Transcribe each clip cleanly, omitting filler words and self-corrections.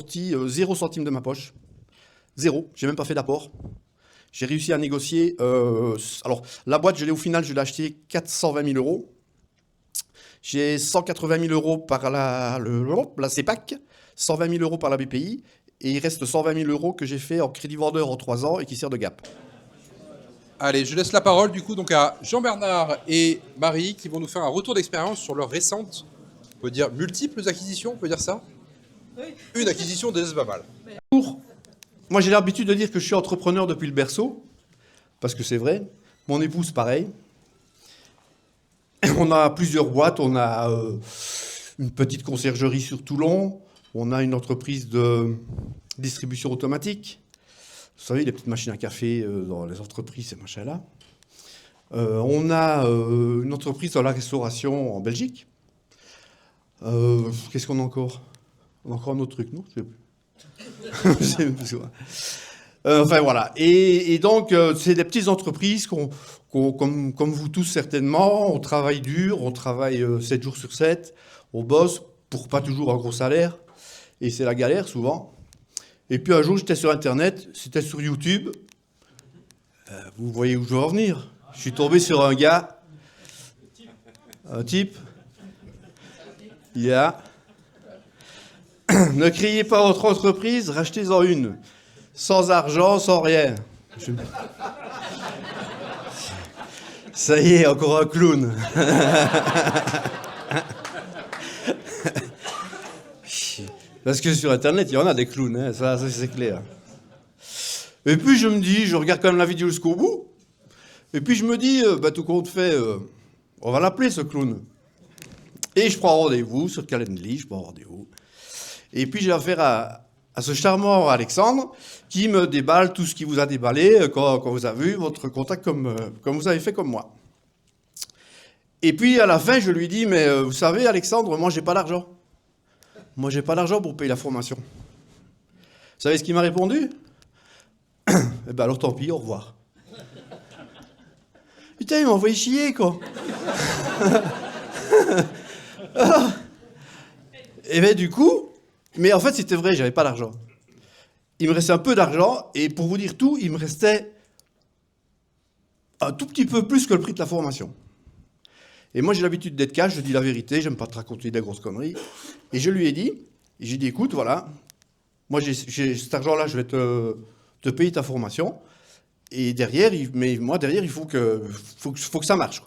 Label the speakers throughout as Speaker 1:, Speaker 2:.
Speaker 1: sorti 0 centime de ma poche. 0. J'ai même pas fait d'apport. J'ai réussi à négocier. Alors, la boîte, au final, je l'ai acheté 420 000 euros. J'ai 180 000 euros par la CEPAC, 120 000 euros par la BPI, et il reste 120 000 euros que j'ai fait en crédit vendeur en 3 ans et qui sert de gap.
Speaker 2: Allez, je laisse la parole du coup donc à Jean-Bernard et Marie qui vont nous faire un retour d'expérience sur leurs récentes, on peut dire multiples acquisitions, on peut dire ça? Oui. Une acquisition, déjà c'est pas mal.
Speaker 1: Moi, j'ai l'habitude de dire que je suis entrepreneur depuis le berceau, parce que c'est vrai. Mon épouse, pareil. On a plusieurs boîtes. On a une petite conciergerie sur Toulon. On a une entreprise de distribution automatique. Vous savez, les petites machines à café dans les entreprises, ces machins-là. On a une entreprise dans la restauration en Belgique. Qu'est-ce qu'on a encore? On a encore un autre truc, non? Je sais plus. Enfin voilà. Et donc, c'est des petites entreprises comme vous tous certainement. On travaille dur, on travaille 7 jours sur 7. On bosse pour pas toujours un gros salaire. Et c'est la galère souvent. Et puis un jour, j'étais sur Internet, c'était sur YouTube. Vous voyez où je veux en venir. Je suis tombé sur un gars, un type. Il y a... Ne criez pas votre entreprise, rachetez-en une. Sans argent, sans rien. Ça y est, encore un clown. Parce que sur Internet, il y en a des clowns, hein, ça c'est clair. Et puis je me dis, je regarde quand même la vidéo jusqu'au bout. Et puis je me dis, tout compte fait, on va l'appeler ce clown. Et je prends rendez-vous sur Calendly, je prends rendez-vous. Et puis j'ai affaire à ce charmant Alexandre qui me déballe tout ce qui vous a déballé quand vous avez vu votre contact comme vous avez fait comme moi. Et puis à la fin, je lui dis, mais vous savez Alexandre, moi j'ai pas d'argent. Moi j'ai pas d'argent pour payer la formation. Vous savez ce qu'il m'a répondu? Eh ben alors tant pis, au revoir. Putain, il m'a envoyé chier quoi. Et ben du coup... Mais en fait, c'était vrai, j'avais pas d'argent. Il me restait un peu d'argent, et pour vous dire tout, il me restait un tout petit peu plus que le prix de la formation. Et moi, j'ai l'habitude d'être cash, je dis la vérité, j'aime pas te raconter des grosses conneries. Et je lui ai dit, écoute, voilà, moi, j'ai cet argent-là, je vais te payer ta formation, et derrière, il faut que ça marche, quoi.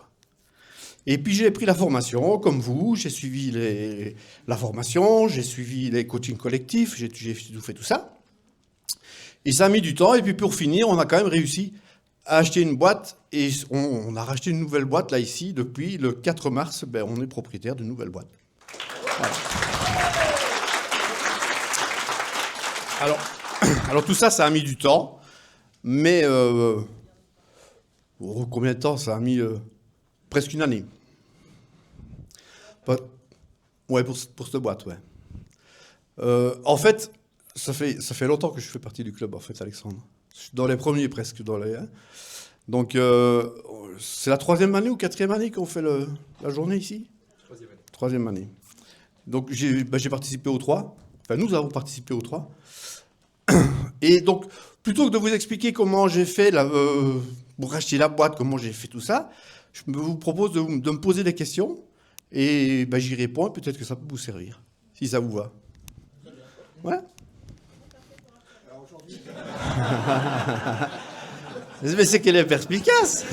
Speaker 1: Et puis j'ai pris la formation, comme vous, j'ai suivi la formation, j'ai suivi les coachings collectifs, j'ai tout fait tout ça. Et ça a mis du temps, et puis pour finir, on a quand même réussi à acheter une boîte, et on a racheté une nouvelle boîte, là, ici, depuis le 4 mars, on est propriétaire d'une nouvelle boîte. Voilà. Alors tout ça, ça a mis du temps, mais combien de temps? Ça a mis presque une année. Ouais, pour cette boîte, ouais. En fait, ça fait longtemps que je fais partie du club, en fait, Alexandre. Je suis dans les premiers, presque. Donc, c'est la 3e année ou 4e année qu'on fait la journée ici? 3e année. Donc, j'ai participé aux 3. Enfin, nous avons participé aux 3. Et donc, plutôt que de vous expliquer comment j'ai fait pour racheter la boîte, comment j'ai fait tout ça, je vous propose de me poser des questions et j'y réponds et peut-être que ça peut vous servir, si ça vous va. Ouais. Mais c'est qu'elle est perspicace.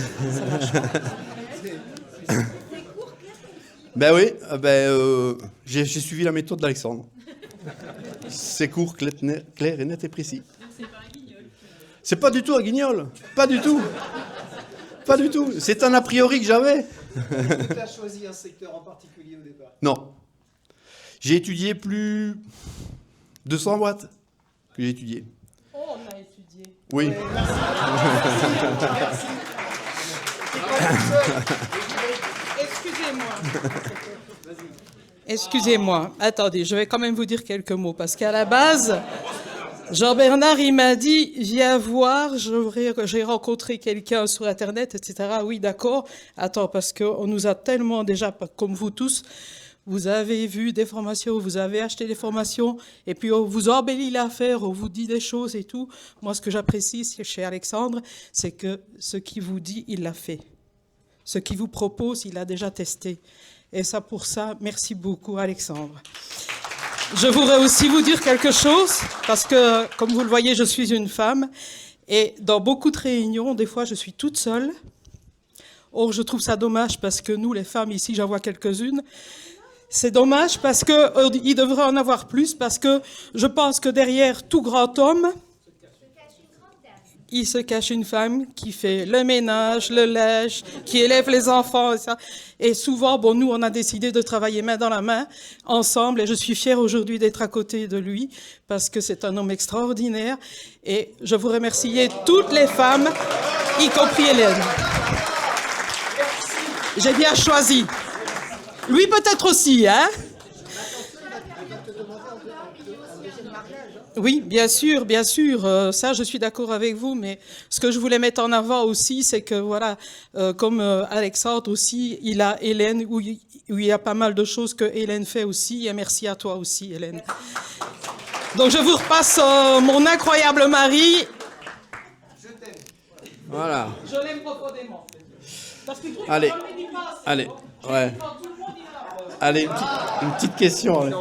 Speaker 1: Ben oui, j'ai suivi la méthode d'Alexandre. C'est court, clair et net et précis. C'est pas du tout un guignol. Pas du tout. Pas du tout. C'est un a priori que j'avais.
Speaker 3: Est-ce que tu as choisi un secteur en particulier au départ?
Speaker 1: Non. J'ai étudié plus 200 boîtes que j'ai étudiées.
Speaker 4: Oh, on a étudié.
Speaker 1: Oui.
Speaker 3: Ouais, merci.
Speaker 4: Excusez-moi. Excusez-moi. Attendez, je vais quand même vous dire quelques mots. Parce qu'à la base, Jean-Bernard, il m'a dit, viens voir, j'ai rencontré quelqu'un sur Internet, etc. Oui, d'accord. Attends, parce qu'on nous a tellement déjà, comme vous tous, vous avez vu des formations, vous avez acheté des formations, et puis on vous embellit l'affaire, on vous dit des choses et tout. Moi, ce que j'apprécie chez Alexandre, c'est que ce qu'il vous dit, il l'a fait. Ce qu'il vous propose, il a déjà testé. Et ça, pour ça, merci beaucoup, Alexandre. Je voudrais aussi vous dire quelque chose, parce que, comme vous le voyez, je suis une femme, et dans beaucoup de réunions, des fois, je suis toute seule. Or, je trouve ça dommage, parce que nous, les femmes, ici, j'en vois quelques-unes. C'est dommage, parce qu'il devrait en avoir plus, parce que je pense que derrière tout grand homme, il se cache une femme qui fait le ménage, le linge, qui élève les enfants. Et ça. Et souvent, bon, nous, on a décidé de travailler main dans la main, ensemble. Et je suis fière aujourd'hui d'être à côté de lui, parce que c'est un homme extraordinaire. Et je vous remercie toutes les femmes, y compris Hélène. J'ai bien choisi. Lui peut-être aussi, hein? Oui, bien sûr, ça je suis d'accord avec vous, mais ce que je voulais mettre en avant aussi, c'est que voilà, comme Alexandre aussi, il a Hélène, où il y a pas mal de choses que Hélène fait aussi, et merci à toi aussi, Hélène. Donc je vous repasse mon incroyable mari.
Speaker 3: Je t'aime.
Speaker 1: Voilà.
Speaker 4: Je l'aime profondément.
Speaker 1: Allez, allez, ouais. Allez, une petite question. Allez.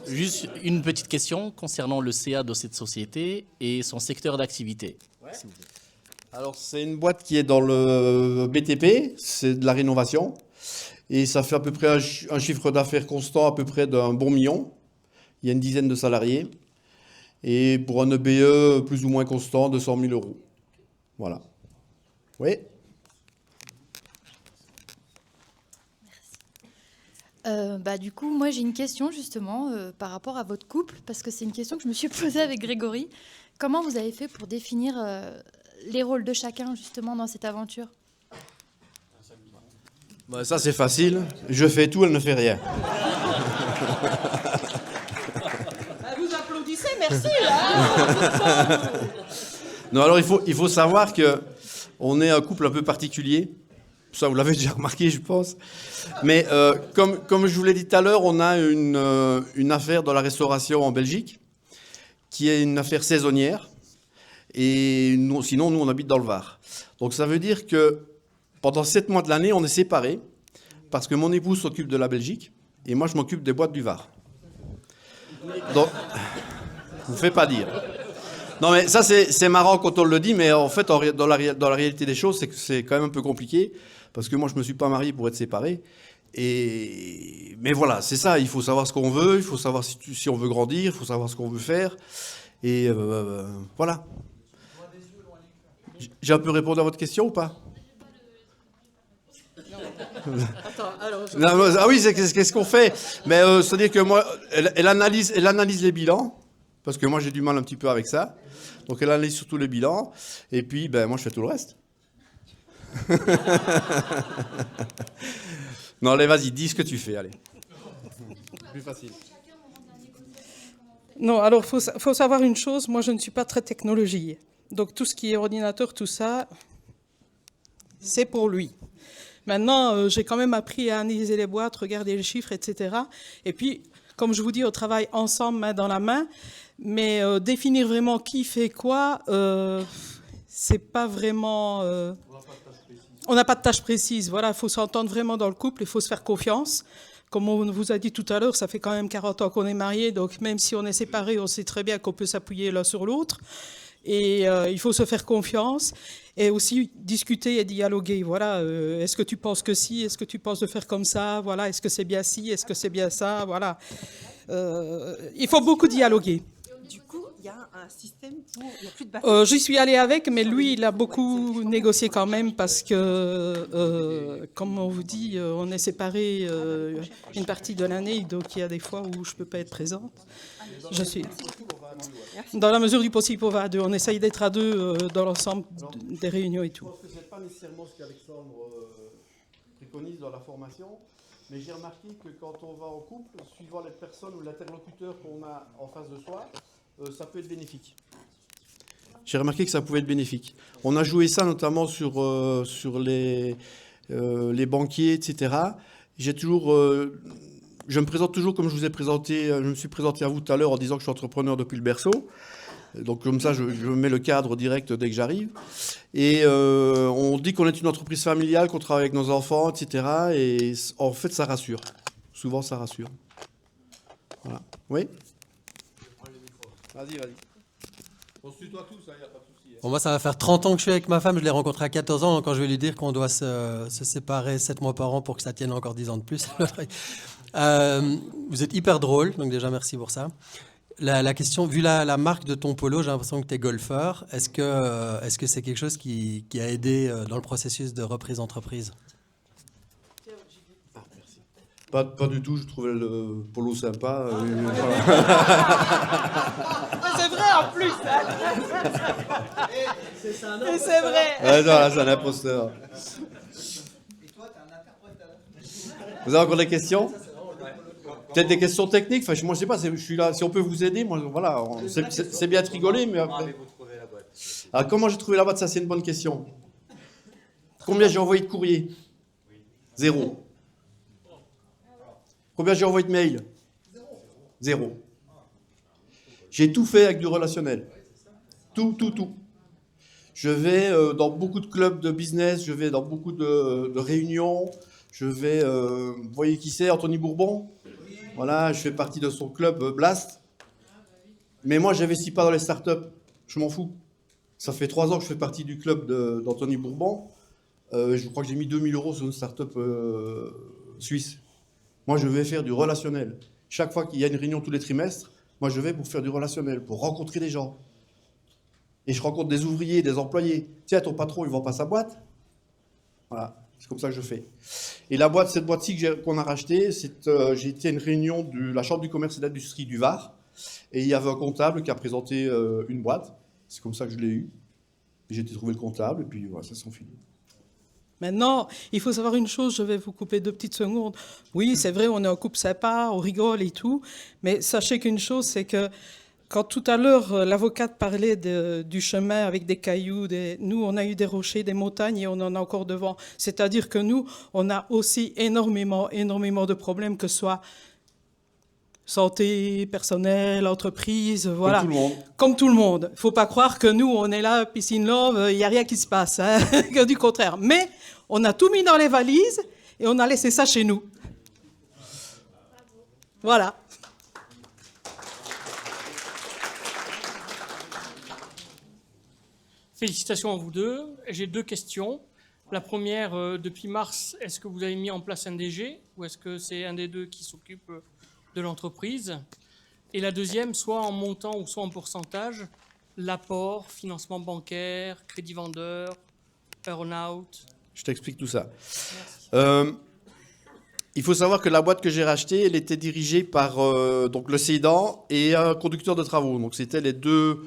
Speaker 5: Juste une petite question concernant le CA de cette société et son secteur d'activité.
Speaker 1: Alors, c'est une boîte qui est dans le BTP, c'est de la rénovation, et ça fait à peu près un chiffre d'affaires constant, à peu près d'un bon million. Il y a une dizaine de salariés, et pour un EBE plus ou moins constant, 200 000 euros. Voilà. Oui.
Speaker 6: Du coup, moi j'ai une question justement par rapport à votre couple, parce que c'est une question que je me suis posée avec Grégory. Comment vous avez fait pour définir les rôles de chacun justement dans cette aventure?
Speaker 1: Bah, ça c'est facile, je fais tout, elle ne fait rien.
Speaker 4: Vous applaudissez, merci. Hein.
Speaker 1: Non, alors il faut savoir que on est un couple un peu particulier. Ça, vous l'avez déjà remarqué, je pense. Mais comme je vous l'ai dit tout à l'heure, on a une affaire dans la restauration en Belgique, qui est une affaire saisonnière. Et sinon, nous, on habite dans le Var. Donc ça veut dire que pendant 7 mois de l'année, on est séparés, parce que mon épouse s'occupe de la Belgique, et moi, je m'occupe des boîtes du Var. Donc, je ne vous fais pas dire. Non, mais ça, c'est marrant quand on le dit, mais en fait, dans la réalité des choses, c'est que c'est quand même un peu compliqué, parce que moi, je ne me suis pas marié pour être séparé. Mais voilà, c'est ça, il faut savoir ce qu'on veut, il faut savoir si on veut grandir, il faut savoir ce qu'on veut faire. Et voilà. J'ai un peu répondu à votre question ou pas?
Speaker 4: Attends, alors,
Speaker 1: Ah oui, qu'est-ce qu'on fait? Mais c'est-à-dire que moi, elle analyse les bilans, parce que moi, j'ai du mal un petit peu avec ça. Donc, elle analyse surtout les bilans, et puis, moi, je fais tout le reste. Non, allez, vas-y, dis ce que tu fais, allez. Plus facile.
Speaker 4: Non, alors faut savoir une chose, moi je ne suis pas très technologie. Donc tout ce qui est ordinateur, tout ça, c'est pour lui. Maintenant, j'ai quand même appris à analyser les boîtes, regarder les chiffres, etc. Et puis, comme je vous dis, on travaille ensemble, main dans la main, mais définir vraiment qui fait quoi, c'est pas vraiment... On n'a pas de tâche précise. Voilà, il faut s'entendre vraiment dans le couple, il faut se faire confiance. Comme on vous a dit tout à l'heure, ça fait quand même 40 ans qu'on est mariés, donc même si on est séparés, on sait très bien qu'on peut s'appuyer l'un sur l'autre. Et il faut se faire confiance et aussi discuter et dialoguer. Voilà, est-ce que tu penses que si? Est-ce que tu penses de faire comme ça? Voilà, est-ce que c'est bien ci? Est-ce que c'est bien ça? Voilà. Il faut beaucoup dialoguer.
Speaker 7: Du coup, il y a un système pour... Il n'y a plus de batterie.
Speaker 4: J'y suis allée avec, mais lui, il a beaucoup négocié quand même parce que, comme on vous dit, on est séparés une partie de l'année, donc il y a des fois où je ne peux pas être présente. Je suis dans la mesure du possible, on va à deux. On essaye d'être à deux dans l'ensemble des réunions et tout.
Speaker 1: Je pense que ce n'est pas nécessairement ce qu'Alexandre préconise dans la formation, mais j'ai remarqué que quand on va en couple, suivant les personnes ou l'interlocuteur qu'on a en face de soi, ça peut être bénéfique. J'ai remarqué que ça pouvait être bénéfique. On a joué ça notamment sur les banquiers, etc. j'ai toujours... je me présente toujours comme je vous ai présenté, je me suis présenté à vous tout à l'heure en disant que je suis entrepreneur depuis le berceau. Donc comme ça, je mets le cadre direct dès que j'arrive. Et on dit qu'on est une entreprise familiale, qu'on travaille avec nos enfants, etc. Et en fait, ça rassure. Souvent, ça rassure. Voilà. Oui ? Vas-y. On se tutoie tous, il n'y a pas de souci.
Speaker 8: Bon, moi, ça va faire 30 ans que je suis avec ma femme. Je l'ai rencontrée à 14 ans. Quand je vais lui dire qu'on doit se séparer 7 mois par an pour que ça tienne encore 10 ans de plus. Vous êtes hyper drôle, donc déjà, merci pour ça. La question, vu la marque de ton polo, j'ai l'impression que tu es golfeur. Est-ce que c'est quelque chose qui a aidé dans le processus de reprise d'entreprise ?
Speaker 1: Pas du tout, je trouvais le polo sympa.
Speaker 4: C'est vrai en plus. Et c'est vrai.
Speaker 1: Ouais, non, là, c'est un imposteur.
Speaker 3: Et toi, t'es un interprète.
Speaker 1: Vous avez encore des questions ? Peut-être des questions techniques. Enfin, moi, je sais pas. Je suis là. Si on peut vous aider, moi, voilà. C'est bien de rigoler, mais après. Alors, comment j'ai trouvé la boîte ? Ça, c'est une bonne question. Combien j'ai envoyé de courrier ? 0. Combien j'ai envoyé de mails ? 0. J'ai tout fait avec du relationnel. Tout. Je vais dans beaucoup de clubs de business, je vais dans beaucoup de réunions, je vais... vous voyez qui c'est, Anthony Bourbon ? Voilà, je fais partie de son club Blast. Mais moi, je n'investis pas dans les startups. Je m'en fous. Ça fait 3 ans que je fais partie du club d'Anthony Bourbon. Je crois que j'ai mis 2 000 € sur une startup suisse. Moi, je vais faire du relationnel. Chaque fois qu'il y a une réunion tous les trimestres, moi, je vais pour faire du relationnel, pour rencontrer des gens. Et je rencontre des ouvriers, des employés. Tiens, ton patron, il ne vend pas sa boîte ? Voilà, c'est comme ça que je fais. Et cette boîte-ci qu'on a rachetée, j'ai été à une réunion de la Chambre du commerce et d'industrie du Var. Et il y avait un comptable qui a présenté une boîte. C'est comme ça que je l'ai eu. J'ai été trouver le comptable, et puis voilà, ça s'en finit.
Speaker 4: Maintenant, il faut savoir une chose, je vais vous couper 2 petites secondes. Oui, c'est vrai, on est en couple sympa, on rigole et tout, mais sachez qu'une chose, c'est que quand tout à l'heure, l'avocate parlait du chemin avec des cailloux, nous, on a eu des rochers, des montagnes et on en a encore devant. C'est-à-dire que nous, on a aussi énormément de problèmes, que ce soit santé, personnel, entreprise, voilà.
Speaker 1: Comme tout le monde.
Speaker 4: Comme tout le monde. Il ne faut pas croire que nous, on est là, piscine love, il n'y a rien qui se passe, hein, que du contraire. Mais on a tout mis dans les valises et on a laissé ça chez nous. Voilà.
Speaker 9: Félicitations à vous deux. J'ai 2 questions. La première, depuis mars, est-ce que vous avez mis en place un DG ou est-ce que c'est un des 2 qui s'occupe de l'entreprise ? Et la deuxième, soit en montant ou soit en pourcentage, l'apport, financement bancaire, crédit vendeur, earn-out.
Speaker 1: Je t'explique tout ça. Il faut savoir que la boîte que j'ai rachetée, elle était dirigée par donc le cédant et un conducteur de travaux. Donc c'était les deux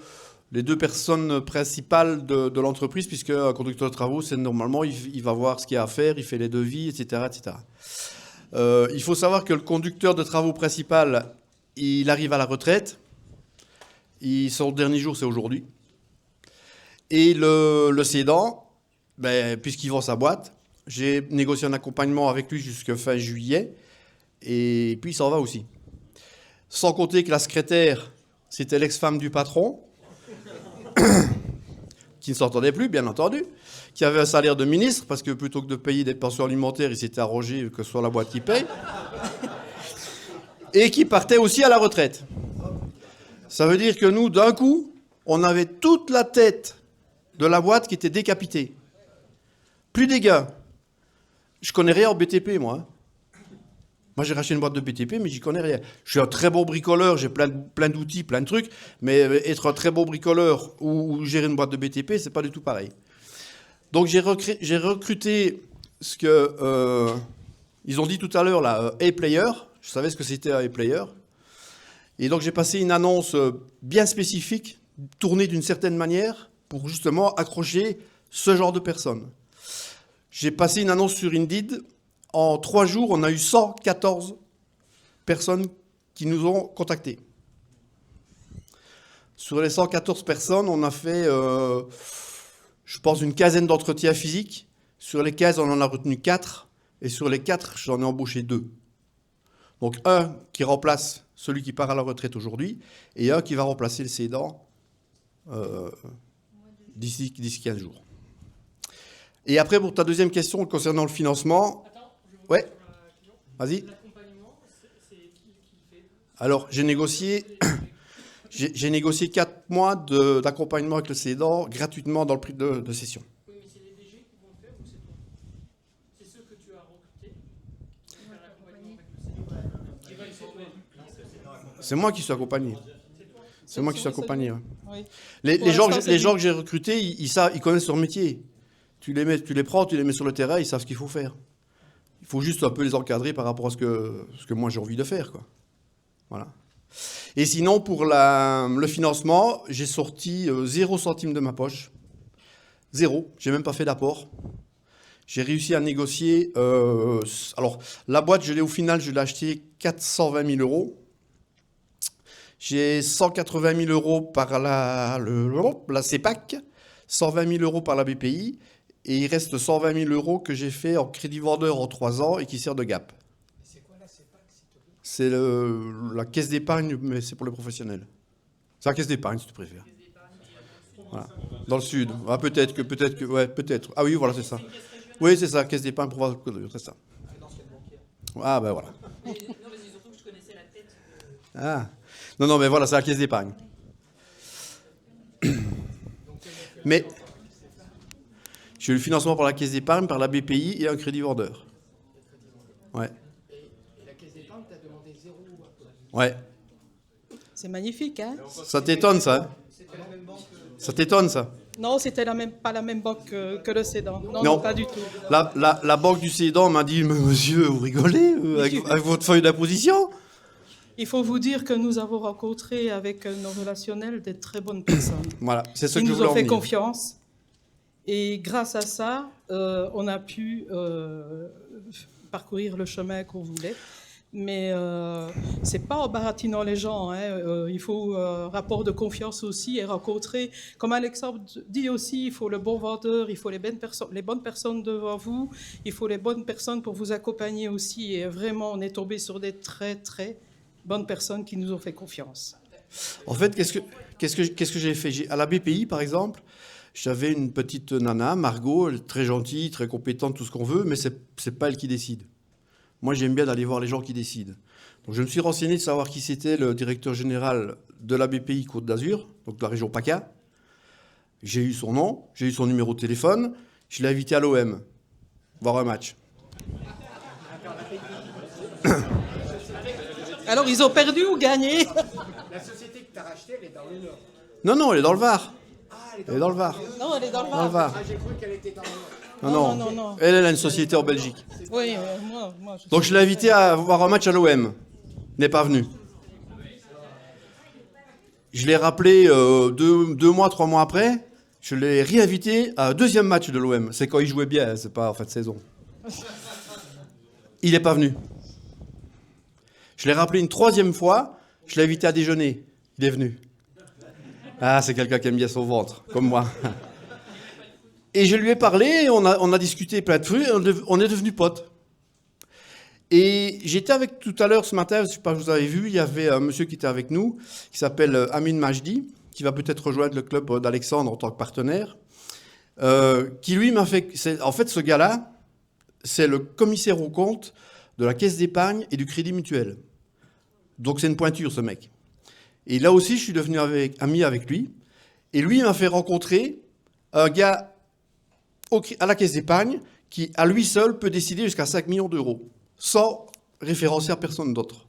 Speaker 1: personnes principales de l'entreprise, puisque un conducteur de travaux, c'est normalement, il va voir ce qu'il y a à faire, il fait les devis, etc. etc. Il faut savoir que le conducteur de travaux principal, il arrive à la retraite. Son dernier jour, c'est aujourd'hui. Et le cédant, puisqu'il vend sa boîte, j'ai négocié un accompagnement avec lui jusqu'à fin juillet. Et puis, il s'en va aussi. Sans compter que la secrétaire, c'était l'ex-femme du patron, qui ne s'entendait plus, bien entendu, qui avait un salaire de ministre, parce que plutôt que de payer des pensions alimentaires, il s'était arrangé que ce soit la boîte qui paye, et qui partait aussi à la retraite. Ça veut dire que nous, d'un coup, on avait toute la tête de la boîte qui était décapitée. Plus des gains. Je connais rien en BTP, moi. Moi, j'ai racheté une boîte de BTP, mais j'y connais rien. Je suis un très bon bricoleur, j'ai plein d'outils, plein de trucs, mais être un très bon bricoleur ou gérer une boîte de BTP, c'est pas du tout pareil. Donc, j'ai recruté ce que ils ont dit tout à l'heure, là, A-Player. Je savais ce que c'était un A-Player. Et donc, j'ai passé une annonce bien spécifique, tournée d'une certaine manière, pour justement accrocher ce genre de personnes. J'ai passé une annonce sur Indeed. En 3 jours, on a eu 114 personnes qui nous ont contactés. Sur les 114 personnes, on a fait, je pense, une quinzaine d'entretiens physiques. Sur les 15, on en a retenu 4 Et sur les 4, j'en ai embauché 2. Donc un qui remplace celui qui part à la retraite aujourd'hui, et un qui va remplacer le cédant d'ici 15 jours. Et après, pour ta deuxième question concernant le financement... Ouais, vas-y. Alors, j'ai négocié 4 mois d'accompagnement avec le cédant gratuitement dans le prix de cession.
Speaker 9: Oui, mais c'est les DG qui vont le faire ou c'est toi? C'est ceux que tu as recrutés qui vont faire l'accompagnement avec le cédant.
Speaker 1: C'est moi qui suis accompagné. C'est moi qui suis accompagné. Ouais.
Speaker 4: Oui.
Speaker 1: Les gens que j'ai recrutés, ils connaissent leur métier. Tu les prends, tu les mets sur le terrain, ils savent ce qu'il faut faire. Il faut juste un peu les encadrer par rapport à ce que moi j'ai envie de faire, quoi. Voilà. Et sinon, pour le financement, j'ai sorti 0 centime de ma poche. 0. J'ai même pas fait d'apport. J'ai réussi à négocier... alors, la boîte, au final, je l'ai achetée 420 000 euros. J'ai 180 000 euros par la CEPAC, 120 000 euros par la BPI, et il reste 120 000 euros que j'ai fait en crédit vendeur en 3 ans et qui sert de gap.
Speaker 3: C'est quoi la CEPAC, s'il te plaît?
Speaker 1: C'est la caisse d'épargne, mais c'est pour les professionnels. C'est la caisse d'épargne, si tu préfères. Voilà. Dans le sud. Ah, peut-être que, ouais, peut-être. Ah oui, voilà, c'est ça. Oui, c'est ça, caisse d'épargne pour voir c'est ça. Ah, ben voilà.
Speaker 7: Non, mais c'est surtout que je connaissais la tête.
Speaker 1: Ah. Non, mais voilà, c'est la caisse d'épargne. Mais j'ai eu le financement par la caisse d'épargne, par la BPI et un crédit vendeur. Ouais.
Speaker 3: Et la caisse d'épargne, t'as demandé 0
Speaker 1: Ouais.
Speaker 4: C'est magnifique, hein?
Speaker 1: Ça t'étonne, ça, hein?
Speaker 3: C'était la même banque
Speaker 1: Ça t'étonne, ça?
Speaker 4: Non, c'était pas la même banque que le cédant. Non,
Speaker 1: Non.
Speaker 4: pas du tout.
Speaker 1: La banque du cédant m'a dit, mais monsieur, vous rigolez avec votre feuille d'imposition?
Speaker 4: Il faut vous dire que nous avons rencontré avec nos relationnels des très bonnes personnes.
Speaker 1: Voilà, c'est ce
Speaker 4: Ils
Speaker 1: que je
Speaker 4: nous
Speaker 1: voulais
Speaker 4: ont
Speaker 1: en
Speaker 4: fait
Speaker 1: venir.
Speaker 4: confiance. Et grâce à ça, on a pu parcourir le chemin qu'on voulait. Mais c'est pas en baratinant les gens. Hein. Il faut rapport de confiance aussi et rencontrer. Comme Alexandre dit aussi, il faut le bon vendeur, il faut les bonnes personnes devant vous, il faut les bonnes personnes pour vous accompagner aussi. Et vraiment, on est tombé sur des très, très bonnes personnes qui nous ont fait confiance.
Speaker 1: En fait, qu'est-ce que j'ai fait? À la BPI, par exemple, j'avais une petite nana, Margot, elle est très gentille, très compétente, tout ce qu'on veut, mais c'est pas elle qui décide. Moi, j'aime bien d'aller voir les gens qui décident. Donc, je me suis renseigné de savoir qui c'était le directeur général de la BPI Côte d'Azur, donc de la région PACA. J'ai eu son nom, j'ai eu son numéro de téléphone, je l'ai invité à l'OM, voir un match.
Speaker 4: Alors, ils ont perdu ou gagné?
Speaker 3: La société que tu as rachetée, elle est dans le Nord.
Speaker 1: Non, elle est dans le Var.
Speaker 3: Ah, elle
Speaker 1: Elle est dans le Var.
Speaker 4: Non, elle est dans le
Speaker 1: Dans le
Speaker 4: Var.
Speaker 1: Var.
Speaker 3: Ah, j'ai cru qu'elle était dans le Nord.
Speaker 1: Non. Elle a une société en Belgique.
Speaker 4: Oui, moi
Speaker 1: Donc je l'ai invité à voir un match à l'OM. Il n'est pas venu. Je l'ai rappelé 2 mois, 3 mois après. Je l'ai réinvité à un deuxième match de l'OM. C'est quand il jouait bien, c'est pas en fin de saison. Il n'est pas venu. Je l'ai rappelé une 3e fois. Je l'ai invité à déjeuner. Il est venu. Ah, c'est quelqu'un qui aime bien son ventre, comme moi. Et je lui ai parlé, on a discuté plein de trucs, on est devenus potes. Et j'étais avec tout à l'heure ce matin, je ne sais pas si vous avez vu, il y avait un monsieur qui était avec nous, qui s'appelle Amin Majdi, qui va peut-être rejoindre le club d'Alexandre en tant que partenaire, qui lui m'a fait... En fait, ce gars-là, c'est le commissaire aux comptes de la Caisse d'épargne et du Crédit Mutuel. Donc c'est une pointure, ce mec. Et là aussi, je suis devenu ami avec lui. Et lui, il m'a fait rencontrer un gars à la Caisse d'épargne qui, à lui seul, peut décider jusqu'à 5 millions d'euros, sans référencer à personne d'autre.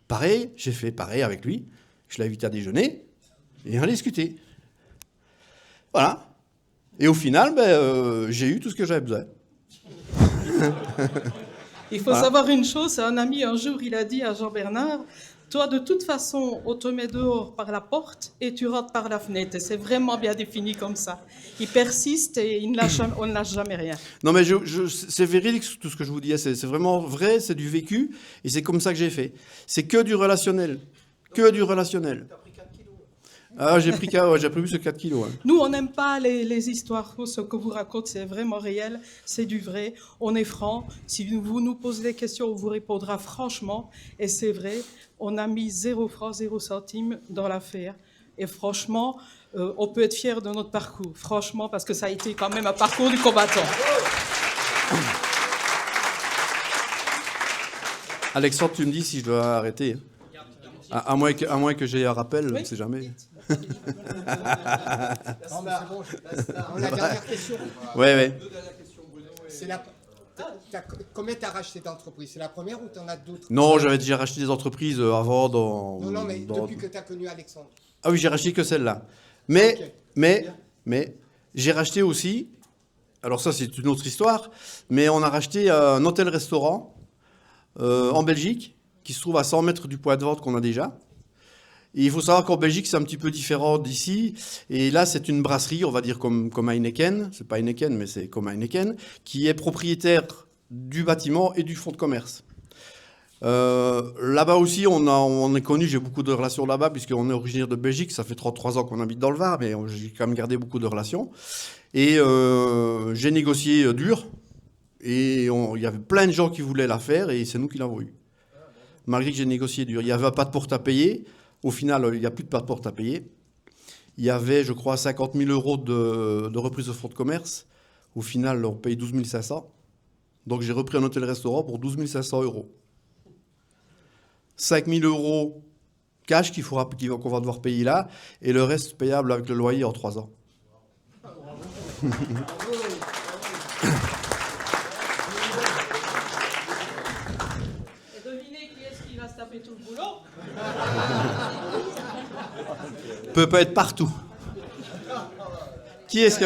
Speaker 1: Pareil, j'ai fait pareil avec lui. Je l'ai invité à déjeuner et on a discuté. Voilà. Et au final, j'ai eu tout ce que j'avais besoin.
Speaker 4: Il faut savoir une chose, un ami un jour, il a dit à Jean-Bernard, toi de toute façon, on te met dehors par la porte et tu rentres par la fenêtre. Et c'est vraiment bien défini comme ça. Il persiste et on ne lâche jamais rien.
Speaker 1: Non mais c'est véridique tout ce que je vous dis, c'est vraiment vrai, c'est du vécu et c'est comme ça que j'ai fait. C'est que du relationnel, que du relationnel. Ah, j'ai pris plus que 4 kilos. Hein.
Speaker 4: Nous, on n'aime pas les histoires fausses. Ce que vous racontez, c'est vraiment réel, c'est du vrai. On est franc. Si vous nous posez des questions, on vous répondra franchement. Et c'est vrai, on a mis 0 francs, 0 centimes dans l'affaire. Et franchement, on peut être fier de notre parcours. Franchement, parce que ça a été quand même un parcours du combattant.
Speaker 1: Alexandre, tu me dis si je dois arrêter. À moins que j'ai un rappel, on ne sait jamais.
Speaker 3: Non, mais c'est bon, la dernière question.
Speaker 1: Ouais.
Speaker 3: C'est combien tu as racheté d'entreprises? C'est la première ou tu en as d'autres?
Speaker 1: Non, j'avais déjà racheté des entreprises avant.
Speaker 3: Non, mais depuis que tu as connu Alexandre.
Speaker 1: Ah oui, j'ai racheté que celle-là. Mais j'ai racheté aussi, alors ça c'est une autre histoire, mais on a racheté un hôtel-restaurant en Belgique, qui se trouve à 100 mètres du point de vente qu'on a déjà. Et il faut savoir qu'en Belgique, c'est un petit peu différent d'ici. Et là, c'est une brasserie, on va dire comme Heineken. C'est pas Heineken, mais c'est comme Heineken, qui est propriétaire du bâtiment et du fonds de commerce. Là-bas aussi, on est connu, j'ai beaucoup de relations là-bas, puisqu'on est originaire de Belgique. Ça fait 33 ans qu'on habite dans le Var, mais j'ai quand même gardé beaucoup de relations. Et j'ai négocié dur. Et il y avait plein de gens qui voulaient la faire, et c'est nous qui l'avons eu. Malgré que j'ai négocié dur. Il n'y avait pas de porte à payer. Au final, il n'y a plus de porte à payer. Il y avait, je crois, 50 000 euros de reprise de fonds de commerce. Au final, on paye 12 500. Donc j'ai repris un hôtel-restaurant pour 12 500 euros. 5 000 euros cash qu'on va devoir payer là, et le reste payable avec le loyer en 3 ans.
Speaker 4: Et devinez qui est-ce qui va se taper tout le boulot?
Speaker 1: Peut pas être partout. Qui est-ce qui